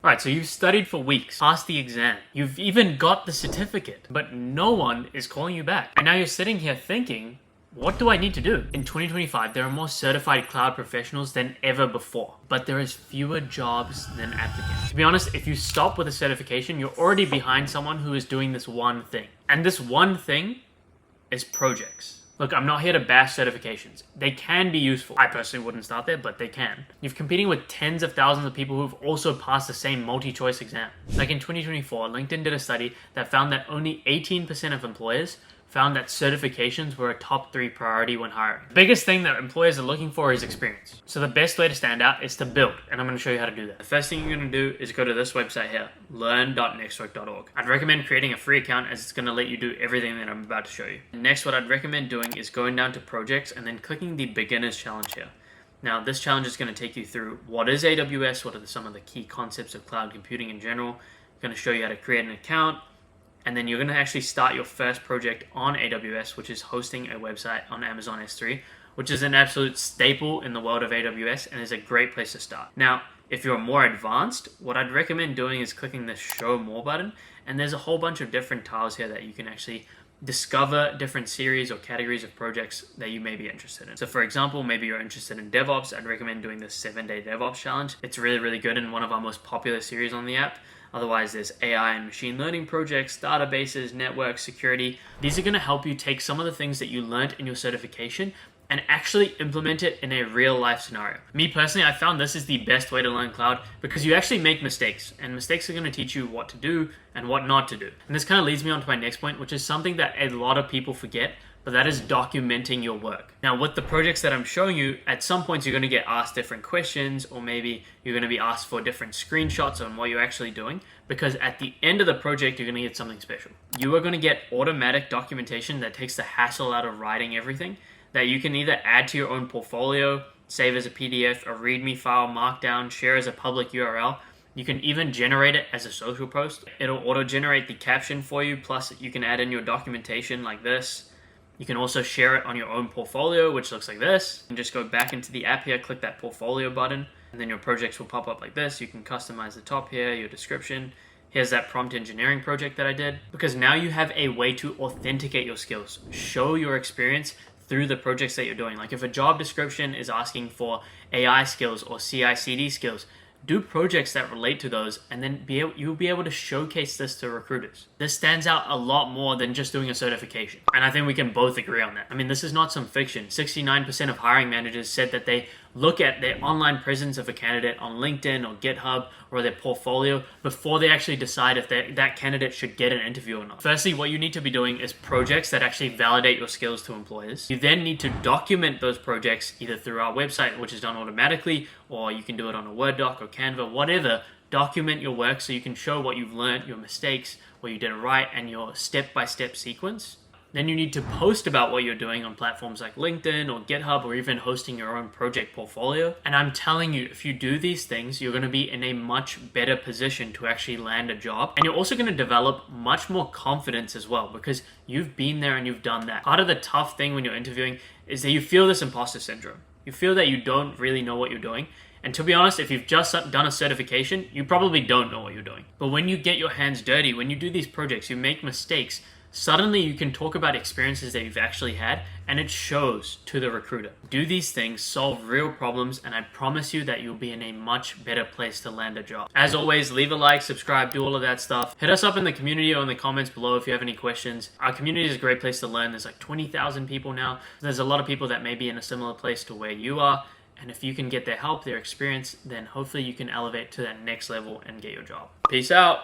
Right, so you've studied for weeks, passed the exam, you've even got the certificate, but no one is calling you back. And now you're sitting here thinking, what do I need to do? In 2025, there are more certified cloud professionals than ever before, but there is fewer jobs than applicants. To be honest, if you stop with a certification, you're already behind someone who is doing this one thing. And this one thing is projects. Look, I'm not here to bash certifications. They can be useful. I personally wouldn't start there, but they can. You're competing with tens of thousands of people who've also passed the same multi-choice exam. Like in 2024, LinkedIn did a study that found that only 18% of employers found that certifications were a top 3 priority when hiring. The biggest thing that employers are looking for is experience. So the best way to stand out is to build, and I'm going to show you how to do that. The first thing you're going to do is go to this website here, learn.nextwork.org. I'd recommend creating a free account as it's going to let you do everything that I'm about to show you. Next, what I'd recommend doing is going down to projects and then clicking the beginner's challenge here. Now, this challenge is going to take you through what is AWS, what are some of the key concepts of cloud computing in general. I'm going to show you how to create an account, and then you're going to actually start your first project on AWS, which is hosting a website on Amazon S3, which is an absolute staple in the world of AWS and is a great place to start. Now, if you're more advanced, what I'd recommend doing is clicking the Show More button, and there's a whole bunch of different tiles here that you can actually discover different series or categories of projects that you may be interested in. So for example, maybe you're interested in DevOps, I'd recommend doing the 7-day DevOps challenge. It's really, really good and one of our most popular series on the app. Otherwise, there's AI and machine learning projects, databases, network, security. These are going to help you take some of the things that you learned in your certification and actually implement it in a real life scenario. Me personally, I found this is the best way to learn cloud because you actually make mistakes, and mistakes are going to teach you what to do and what not to do. And this kind of leads me on to my next point, which is something that a lot of people forget, but that is documenting your work. Now, with the projects that I'm showing you, at some points you're going to get asked different questions, or maybe you're going to be asked for different screenshots on what you're actually doing, because at the end of the project, you're going to get something special. You are going to get automatic documentation that takes the hassle out of writing everything, that you can either add to your own portfolio, save as a PDF, a README file, Markdown, share as a public URL. You can even generate it as a social post. It'll auto-generate the caption for you, plus you can add in your documentation like this. You can also share it on your own portfolio, which looks like this. And just go back into the app here, click that portfolio button, and then your projects will pop up like this. You can customize the top here, your description. Here's that prompt engineering project that I did. Because now you have a way to authenticate your skills, show your experience through the projects that you're doing. Like if a job description is asking for AI skills or CI/CD skills, do projects that relate to those, and then you'll be able to showcase this to recruiters. This stands out a lot more than just doing a certification. And I think we can both agree on that. I mean, this is not some fiction. 69% of hiring managers said that they look at their online presence of a candidate on LinkedIn or GitHub or their portfolio before they actually decide if that candidate should get an interview or not. Firstly, what you need to be doing is projects that actually validate your skills to employers. You then need to document those projects either through our website, which is done automatically, or you can do it on a Word doc or Canva, whatever. Document your work so you can show what you've learned, your mistakes, what you did right, and your step-by-step sequence. Then you need to post about what you're doing on platforms like LinkedIn or GitHub, or even hosting your own project portfolio. And I'm telling you, if you do these things, you're going to be in a much better position to actually land a job. And you're also going to develop much more confidence as well, because you've been there and you've done that. Part of the tough thing when you're interviewing is that you feel this imposter syndrome. You feel that you don't really know what you're doing. And to be honest, if you've just done a certification, you probably don't know what you're doing. But when you get your hands dirty, when you do these projects, you make mistakes, suddenly you can talk about experiences that you've actually had, and it shows to the recruiter. Do these things, solve real problems, and I promise you that you'll be in a much better place to land a job. As always, leave a like, subscribe, do all of that stuff. Hit us up in the community or in the comments below if you have any questions. Our community is a great place to learn. There's like 20,000 people now. There's a lot of people that may be in a similar place to where you are. And if you can get their help, their experience, then hopefully you can elevate to that next level and get your job. Peace out.